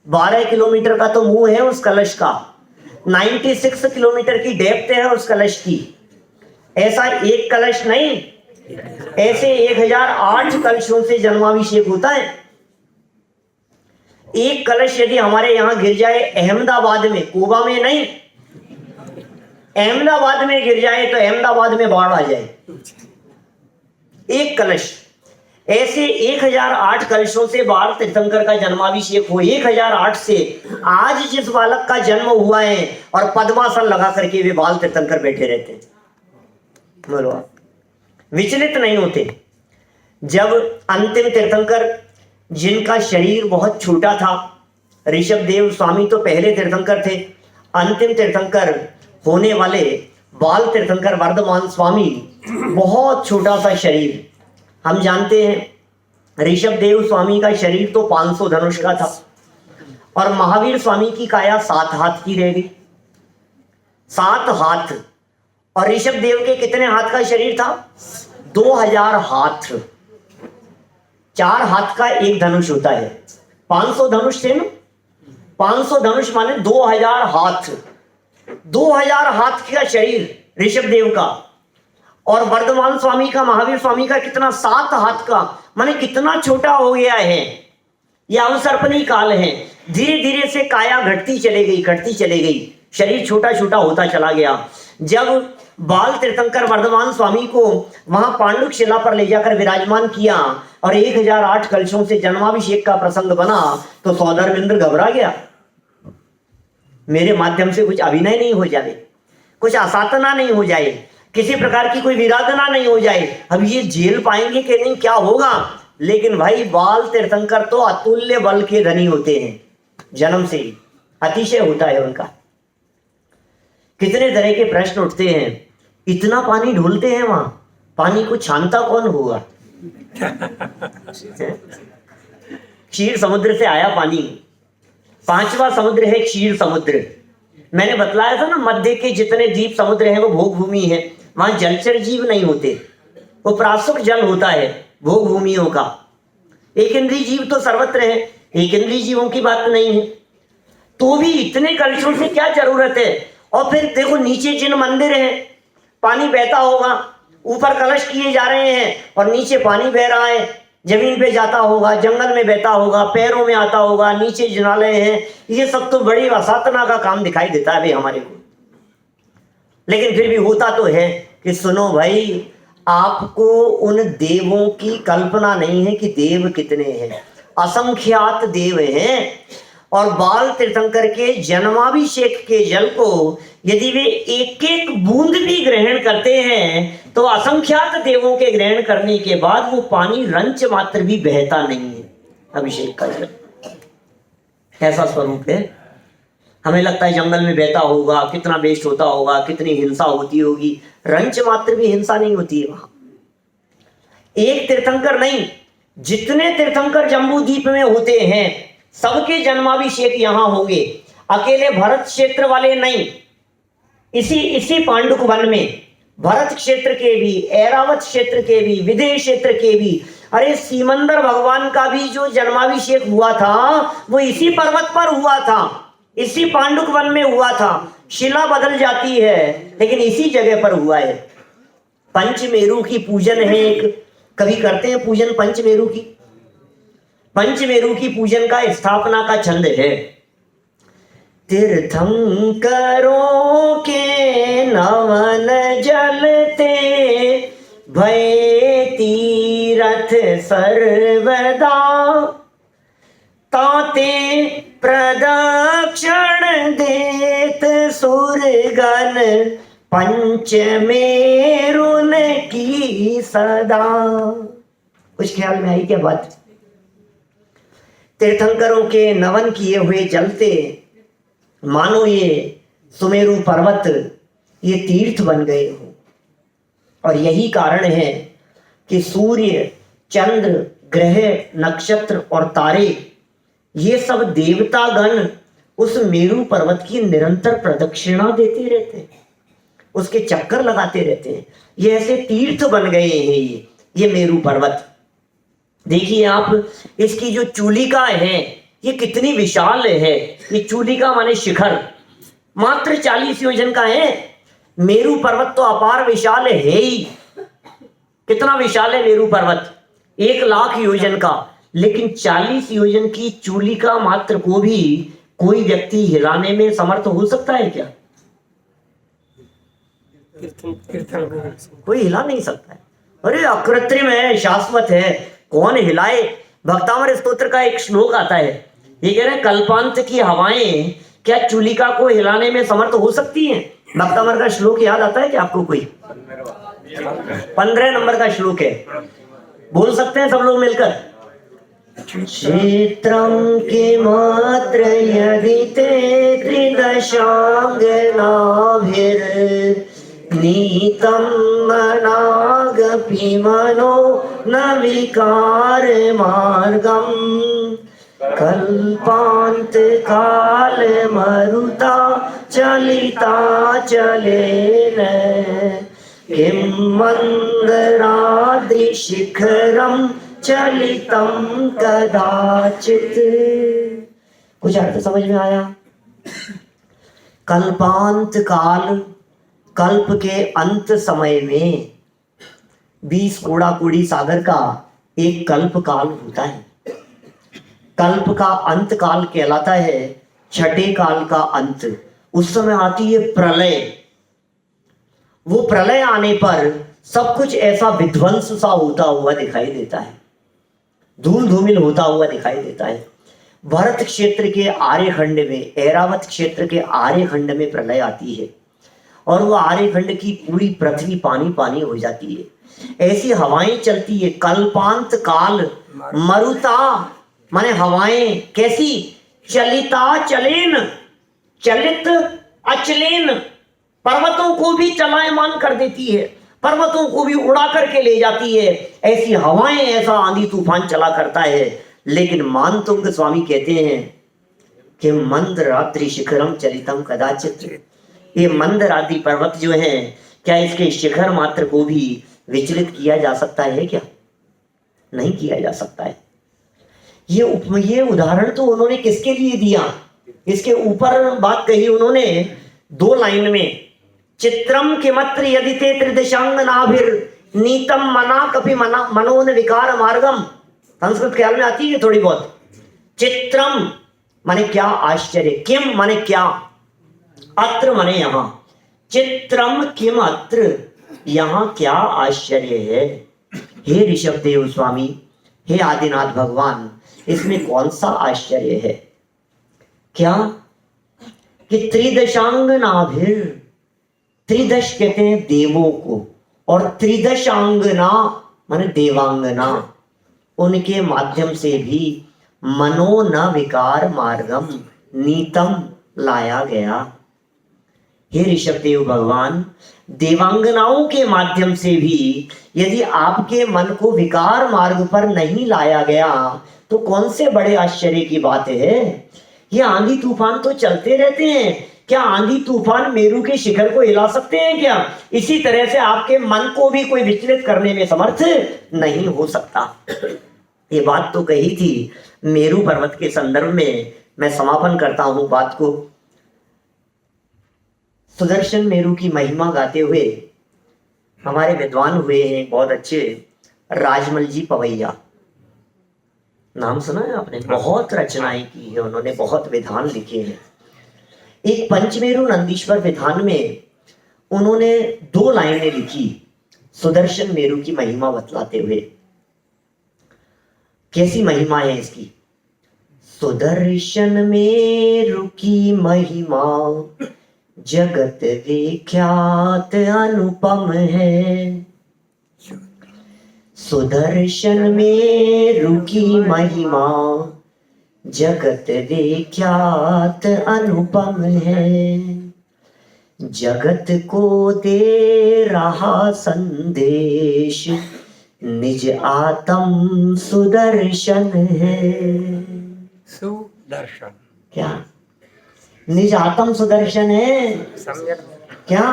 12 किलोमीटर का तो मुंह है उस कलश का, 96 किलोमीटर की डेप्थ है उस कलश की। ऐसा एक कलश नहीं, ऐसे 1008 कलशों से जन्माभिषेक होता है। एक कलश यदि हमारे यहां गिर जाए अहमदाबाद में, कोबा में नहीं, अहमदाबाद में गिर जाए तो अहमदाबाद में बाढ़ आ जाए। एक कलश, ऐसे 1008 कलशों से बाल तीर्थंकर का जन्माभिषेक हो। 1008 से आज जिस बालक का जन्म हुआ है, और पद्मासन लगा करके वे बाल तीर्थंकर बैठे रहते हैं, बोलो आप, विचलित नहीं होते। जब अंतिम तीर्थंकर जिनका शरीर बहुत छोटा था, ऋषभ देव स्वामी तो पहले तीर्थंकर थे, अंतिम तीर्थंकर होने वाले बाल तीर्थंकर वर्धमान स्वामी, बहुत छोटा सा शरीर। हम जानते हैं ऋषभ देव स्वामी का शरीर तो 500 धनुष का था, और महावीर स्वामी की काया 7 हाथ की रह गई, 7 हाथ। और ऋषभ देव के कितने हाथ का शरीर था? 2000 हाथ। 4 हाथ का एक धनुष होता है। 500 धनुष थे ना, 500 धनुष माने 2000 हाथ। 2000 हाथ का शरीर ऋषभ देव का, और वर्धमान स्वामी का, महावीर स्वामी का कितना? 7 हाथ का, माने कितना छोटा हो गया है। यह अवसर्पणी काल है। धीरे धीरे से काया घटती चली गई, घटती चली गई, शरीर छोटा छोटा होता चला गया। जब बाल तीर्थंकर वर्धमान स्वामी को वहां पांडुक शिला पर ले जाकर विराजमान किया और 1008 कलशों से जन्माभिषेक का प्रसंग बना तो सौधर्मेंद्र घबरा गया, मेरे माध्यम से कुछ अभिनय नहीं हो जाए, कुछ असाधना नहीं हो जाए, किसी प्रकार की कोई विराधना नहीं हो जाए, अब ये झेल पाएंगे कि नहीं, क्या होगा। लेकिन भाई बाल तीर्थंकर तो अतुल्य बल के धनी होते हैं, जन्म से ही अतिशय होता है उनका। कितने तरह के प्रश्न उठते हैं, इतना पानी ढोलते हैं वहां, पानी को छानता कौन होगा? क्षीर समुद्र से आया पानी, 5वां समुद्र है क्षीर समुद्र। मैंने बतलाया था ना, मध्य के जितने द्वीप समुद्र हैं वो भोग भूमि है, वहां जलचर जीव नहीं होते, वो प्रासुक जल होता है भोग भूमियों का। एक इंद्रिय जीव तो सर्वत्र है, एक इंद्रिय जीवों की बात नहीं है। तो भी इतने कलशों से क्या जरूरत है? और फिर देखो नीचे जिन मंदिर हैं, पानी बहता होगा, ऊपर कलश किए जा रहे हैं और नीचे पानी बह रहा है, जमीन पे जाता होगा, जंगल में बहता होगा, पैरों में आता होगा, नीचे जिनालय हैं, ये सब तो बड़ी असाधना का काम दिखाई देता है भाई हमारे को। लेकिन फिर भी होता तो है कि सुनो भाई, आपको उन देवों की कल्पना नहीं है कि देव कितने हैं, असंख्यात देव हैं। और बाल तीर्थंकर के जन्माभिषेक के जल को यदि वे एक एक बूंद भी ग्रहण करते हैं तो असंख्यात देवों के ग्रहण करने के बाद वो पानी रंच मात्र भी बहता नहीं है। अभिषेक का जल ऐसा स्वरूप है। हमें लगता है जंगल में बहता होगा, कितना वेस्ट होता होगा, कितनी हिंसा होती होगी, रंच मात्र भी हिंसा नहीं होती है वहां। एक तीर्थंकर नहीं, जितने तीर्थंकर जम्बू द्वीप में होते हैं सबके जन्माभिषेक यहां होंगे, अकेले भरत क्षेत्र वाले नहीं। इसी पांडुक वन में भरत क्षेत्र के भी, ऐरावत क्षेत्र के भी, विदेह क्षेत्र के भी, अरे सीमंदर भगवान का भी जो जन्माभिषेक हुआ था वो इसी पर्वत पर हुआ था, इसी पांडुक वन में हुआ था। शिला बदल जाती है लेकिन इसी जगह पर हुआ है। पंचमेरु की पूजन है, एक कभी करते हैं पूजन पंचमेरु की। पंचमेरु की पूजन का स्थापना का छंद है, तीर्थंकरों के नवन जलते भय तीरथ सर्वदा, ताते प्रदक्षिण देत सुरगण पंचमेरुन की सदा। कुछ ख्याल में आई क्या बात? तीर्थंकरों के नवन किए हुए जलते मानो ये सुमेरु पर्वत ये तीर्थ बन गए हो। और यही कारण है कि सूर्य, चंद्र, ग्रह, नक्षत्र और तारे ये सब देवतागण उस मेरु पर्वत की निरंतर प्रदक्षिणा देते रहते हैं, उसके चक्कर लगाते रहते हैं। ये ऐसे तीर्थ बन गए हैं ये मेरु पर्वत। देखिए आप, इसकी जो चूलिका है ये कितनी विशाल है। ये चूलिका माने शिखर मात्र 40 योजन का है। मेरु पर्वत तो अपार विशाल है ही। कितना विशाल है मेरु पर्वत? 1,00,000 योजन का। लेकिन 40 योजन की चूलिका मात्र को भी कोई व्यक्ति हिलाने में समर्थ हो सकता है क्या? कोई हिला नहीं सकता है। अरे अकृत्रिम है, शाश्वत है, कौन हिलाए? भक्तामर स्तोत्र का एक श्लोक आता है, ये कह रहे हैं कल्पांत की हवाएं क्या चूलिका को हिलाने में समर्थ हो सकती हैं? भक्तामर का श्लोक याद आता है क्या आपको? कोई 15 नंबर का श्लोक है, बोल सकते हैं सब लोग मिलकर? क्षेत्रम के मात्र यदि ते त्रिदशांगनाभिर नीतम मनागपि मनो न विकार मार्गम कल्पांत काल मरुता चलिता चलेन किम मंदराद्रि शिखरम चलितम कदाचित। कुछ अर्थ समझ में आया? कल्पांत काल, कल्प के अंत समय में 20 कोड़ा कोड़ी सागर का एक कल्प काल होता है। कल्प का अंत काल कहलाता है छठे काल का अंत। उस समय आती है प्रलय, वो प्रलय आने पर सब कुछ ऐसा विध्वंस सा होता हुआ दिखाई देता है, धूल धूमिल होता हुआ दिखाई देता है। भरत क्षेत्र के आर्यखंड में, ऐरावत क्षेत्र के आर्यखंड में प्रलय आती है और वो आर्यखंड की पूरी पृथ्वी पानी पानी हो जाती है। ऐसी हवाएं चलती है, कल्पांत काल मरुता माने हवाएं कैसी, चलिता चलेन, चलित अचलेन, पर्वतों को भी चलायमान कर देती है, पर्वतों को भी उड़ा करके ले जाती है। ऐसी हवाएं, ऐसा आंधी तूफान चला करता है। लेकिन मानतुंग स्वामी कहते हैं कि मंद रात्रि शिखरम चलितम कदाचित, ये मंद रात्रि पर्वत जो है, क्या इसके शिखर मात्र को भी विचलित किया जा सकता है क्या? नहीं किया जा सकता है। ये उदाहरण तो उन्होंने किसके लिए दिया? इसके ऊपर बात कही उन्होंने 2 लाइन में, चित्रम किमत्र यदि ते त्रिदशांग नाभिर नीतम मना कपि मना मनोन विकार मार्गम। संस्कृत ख्याल में आती है थोड़ी बहुत। चित्रम माने क्या आश्चर्य, किम माने क्या, अत्र माने यहां, चित्रम किम अत्र, यहां क्या आश्चर्य है। हे ऋषभ देव स्वामी, हे आदिनाथ भगवान, इसमें कौन सा आश्चर्य है? क्या कि त्रिदशांग नाभिर, त्रिदश कहते हैं देवों को, और त्रिदशांगना माने देवांगना, उनके माध्यम से भी मनो न विकार मार्गम नीतम लाया गया। हे ऋषभदेव भगवान, देवांगनाओं के माध्यम से भी यदि आपके मन को विकार मार्ग पर नहीं लाया गया तो कौन से बड़े आश्चर्य की बात है। ये आंधी तूफान तो चलते रहते हैं, क्या आंधी तूफान मेरू के शिखर को हिला सकते हैं क्या? इसी तरह से आपके मन को भी कोई विचलित करने में समर्थ नहीं हो सकता। ये बात तो कही थी मेरू पर्वत के संदर्भ में। मैं समापन करता हूं बात को। सुदर्शन मेरू की महिमा गाते हुए हमारे विद्वान हुए हैं बहुत अच्छे, राजमल जी पवैया, नाम सुना है आपने? बहुत रचनाएं की है उन्होंने, बहुत विधान लिखे हैं। एक पंचमेरु नंदीश्वर विधान में उन्होंने 2 लाइनें लिखी सुदर्शन मेरू की महिमा बतलाते हुए। कैसी महिमा है इसकी? सुदर्शन मेरू की महिमा जगत विख्यात अनुपम है, सुदर्शन मेरू की महिमा जगत विख्यात अनुपम है, जगत को दे रहा संदेश निज आत्म सुदर्शन है। सुदर्शन क्या निज आत्म सुदर्शन है? सम्यक क्या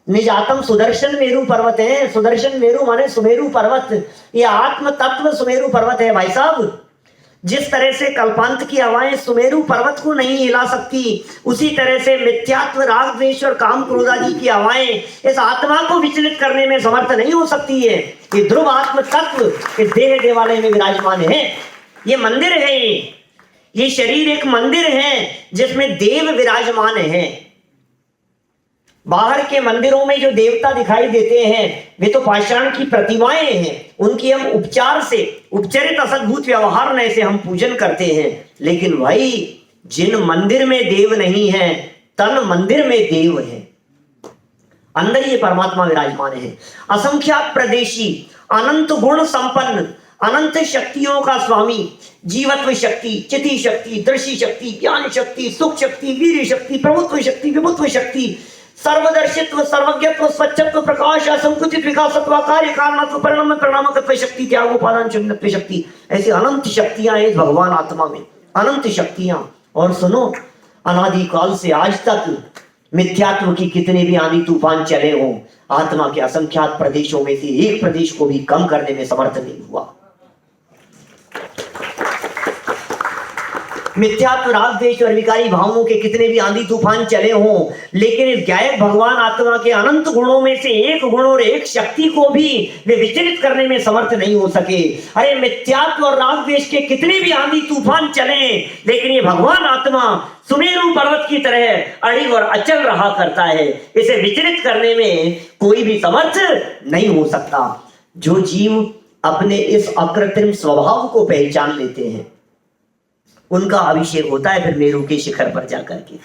निज आत्म सुदर्शन मेरू पर्वत है। सुदर्शन मेरू माने सुमेरु पर्वत, ये आत्म तत्व सुमेरु पर्वत है भाई साहब। जिस तरह से कल्पांत की हवाएं सुमेरु पर्वत को नहीं हिला सकती, उसी तरह से मिथ्यात्व राग द्वेष और काम क्रोध आदि की हवाएं इस आत्मा को विचलित करने में समर्थ नहीं हो सकती है। ये ध्रुव आत्म तत्व इस देह देवालय में विराजमान है। ये मंदिर है, ये शरीर एक मंदिर है जिसमें देव विराजमान है। बाहर के मंदिरों में जो देवता दिखाई देते हैं वे तो पाषाण की प्रतिमाएं हैं, उनकी हम उपचार से उपचरित असद्भुत व्यवहार नए से हम पूजन करते हैं। लेकिन भाई जिन मंदिर में देव नहीं है, तन मंदिर में देव है, अंदर ये परमात्मा विराजमान है। असंख्यात प्रदेशी, अनंत गुण संपन्न, अनंत शक्तियों का स्वामी, जीवत्व शक्ति, चिति शक्ति, दृष्टि शक्ति, ज्ञान शक्ति, सुख शक्ति, वीर शक्ति, प्रभुत्व शक्ति, विभुत्व शक्ति, सर्वदर्शित्व, सर्वज्ञत्व, स्वच्छत्व, प्रकाश, असंकुचित विकासत्व, कार्य कारणत्व, परिणाम परिणामकत्व शक्ति, त्याग उपादान शून्यत्व शक्ति, ऐसी अनंत शक्तियां हैं भगवान आत्मा में, अनंत शक्तियां। और सुनो, अनादिकाल से आज तक मिथ्यात्व की कितने भी आंधी तूफान चले हों, आत्मा के असंख्यात प्रदेशों में से एक प्रदेश को भी कम करने में समर्थ नहीं हुआ। मिथ्यात्व, राग, द्वेष और विकारी भावों के कितने भी आंधी तूफान चले हों, लेकिन इस गायक भगवान आत्मा के अनंत गुणों में से एक गुण और एक शक्ति को भी वे विचलित करने में समर्थ नहीं हो सके। अरे मिथ्यात्व और राग द्वेष के कितने भी आंधी तूफान चले, लेकिन ये भगवान आत्मा सुमेरु पर्वत की तरह अड़िग और अचल रहा करता है। इसे विचलित करने में कोई भी समर्थ नहीं हो सकता। जो जीव अपने इस अकृत्रिम स्वभाव को पहचान लेते हैं, उनका अभिषेक होता है फिर मेरू के शिखर पर जाकर के।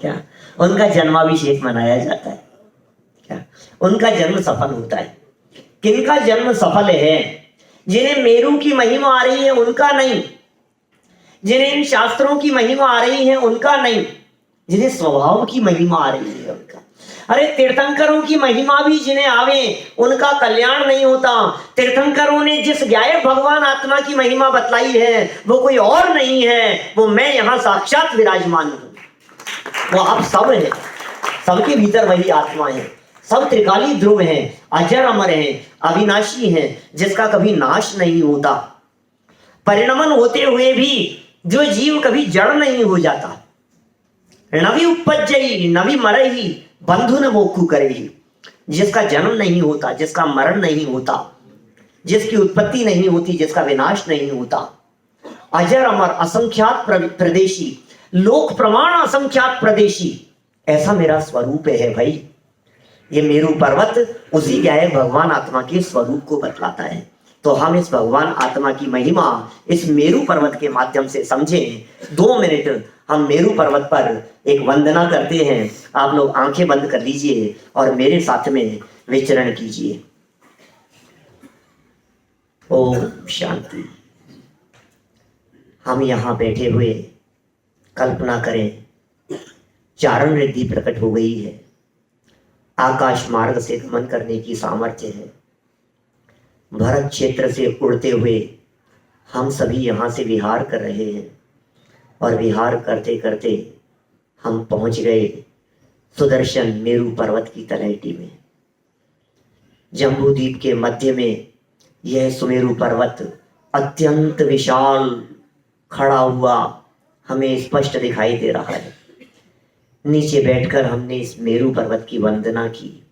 क्या उनका जन्माभिषेक मनाया जाता है? क्या उनका जन्म सफल होता है? किनका जन्म सफल है? जिन्हें मेरू की महिमा आ रही है उनका नहीं, जिन्हें इन शास्त्रों की महिमा आ रही है उनका नहीं, जिन्हें स्वभाव की महिमा आ रही है उनका। अरे तीर्थंकरों की महिमा भी जिन्हें आवे उनका कल्याण नहीं होता। तीर्थंकरों ने जिस गायक भगवान आत्मा की महिमा बतलाई है वो कोई और नहीं है, वो मैं यहां साक्षात विराजमान हूं। वो आप सब है, सबके भीतर वही आत्मा है। सब त्रिकाली ध्रुव हैं, अजर अमर हैं, अविनाशी हैं, जिसका कभी नाश नहीं होता। परिणमन होते हुए भी जो जीव कभी जड़ नहीं हो जाता। नवी उपजई नवी मरही बंधु न मोक्खु करेही। जिसका जन्म नहीं होता, जिसका मरण नहीं होता, जिसकी उत्पत्ति नहीं होती, जिसका विनाश नहीं होता, अजर अमर असंख्यात प्रदेशी, लोक प्रमाण असंख्यात प्रदेशी, ऐसा मेरा स्वरूप है भाई। ये मेरू पर्वत उसी गायक भगवान आत्मा के स्वरूप को बतलाता है। तो हम इस भगवान आत्मा की महिमा इस मेरू पर्वत के माध्यम से समझें। 2 मिनट हम मेरू पर्वत पर एक वंदना करते हैं। आप लोग आंखें बंद कर लीजिए और मेरे साथ में विचरण कीजिए। ओम शांति। हम यहाँ बैठे हुए कल्पना करें, चारण रिद्धि प्रकट हो गई है, आकाश मार्ग से गमन करने की सामर्थ्य है। भरत क्षेत्र से उड़ते हुए हम सभी यहाँ से विहार कर रहे हैं और विहार करते करते हम पहुंच गए सुदर्शन मेरू पर्वत की तलहटी में। जम्बू द्वीप के मध्य में यह सुमेरु पर्वत अत्यंत विशाल खड़ा हुआ हमें स्पष्ट दिखाई दे रहा है। नीचे बैठकर हमने इस मेरू पर्वत की वंदना की।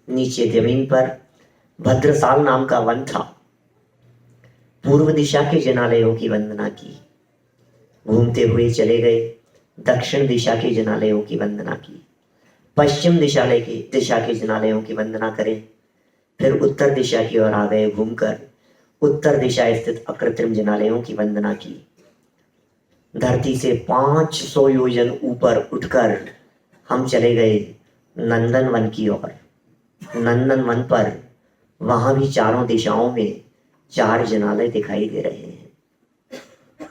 नीचे जमीन पर भद्रसाल नाम का वन था। पूर्व दिशा के जनालयों की वंदना की। घूमते हुए चले गए, दक्षिण दिशा के जनालयों की वंदना की। पश्चिम दिशा के जनालयों की वंदना करें। फिर उत्तर दिशा की ओर आ गए, घूमकर उत्तर दिशा स्थित अकृत्रिम जनालयों की वंदना की। धरती से 500 योजन ऊपर उठकर हम चले गए नंदन वन की ओर। नंदन वन पर वहां भी चारों दिशाओं में 4 जनालय दिखाई दे रहे हैं।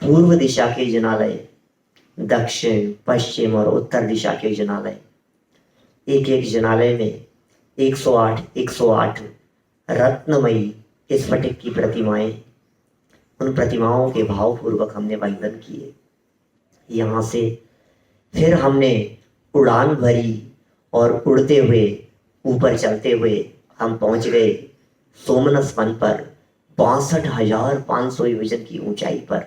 पूर्व दिशा के जनालय, दक्षिण, पश्चिम और उत्तर दिशा के जनालय। एक एक जनालय में 108 रत्नमयी स्फटिक की प्रतिमाएं। उन प्रतिमाओं के भावपूर्वक हमने वंदन किए। यहाँ से फिर हमने उड़ान भरी और उड़ते हुए ऊपर चलते हुए हम पहुंच गए सोमनस वन पर 62,500 योजन की ऊंचाई पर।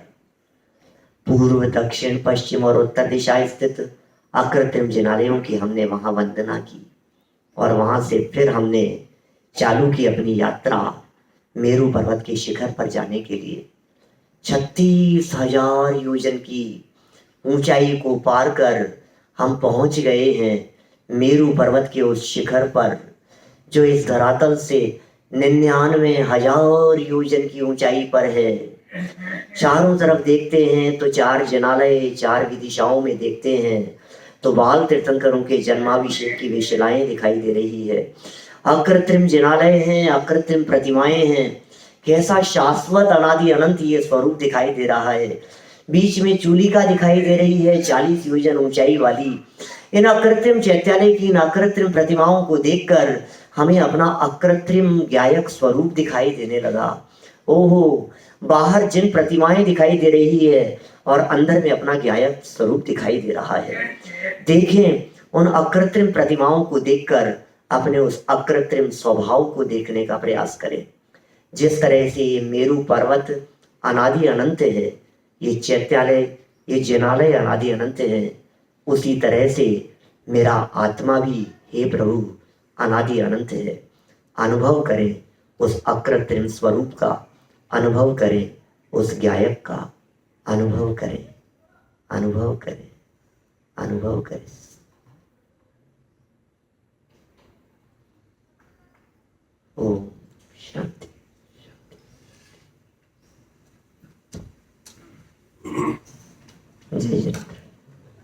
पूर्व, दक्षिण, पश्चिम और उत्तर दिशा स्थित अकृत्रिम जनालयों की हमने वहां वंदना की और वहां से फिर हमने चालू की अपनी यात्रा मेरू पर्वत के शिखर पर जाने के लिए। 36,000 योजन की ऊंचाई को पार कर हम पहुंच गए हैं मेरू पर्वत के उस शिखर पर, जो इस धरातल से 99,000 योजन की ऊंचाई पर है। चारों तरफ देखते हैं तो 4 जनालय, 4 दिशाओं में देखते हैं तो बाल तीर्थंकरों के जन्माभिषेक की विशलाएं दिखाई दे रही है। अकृत्रिम जनालय हैं, अकृत्रिम प्रतिमाएं हैं। कैसा शाश्वत अनादि अनंत ये स्वरूप दिखाई दे रहा है। बीच में चूलिका दिखाई दे रही है 40 योजन ऊंचाई वाली। इन अकृत्रिम चैत्यालय की इन अकृत्रिम प्रतिमाओं को देखकर हमें अपना अकृत्रिम गायक स्वरूप दिखाई देने लगा। ओहो, बाहर जिन प्रतिमाएं दिखाई दे रही है और अंदर में अपना गायक स्वरूप दिखाई दे रहा है। देखें, उन अकृत्रिम प्रतिमाओं को देखकर अपने उस अकृत्रिम स्वभाव को देखने का प्रयास करें। जिस तरह से ये मेरू पर्वत अनादि अनंत है, ये चैत्यालय, ये जिनालय अनादि अनंत है, उसी तरह से मेरा आत्मा भी हे प्रभु अनादि अनंत है। अनुभव करें उस अकृत्रिम स्वरूप का, अनुभव करें उस गायक का, अनुभव करें, अनुभव करें, अनुभव करें।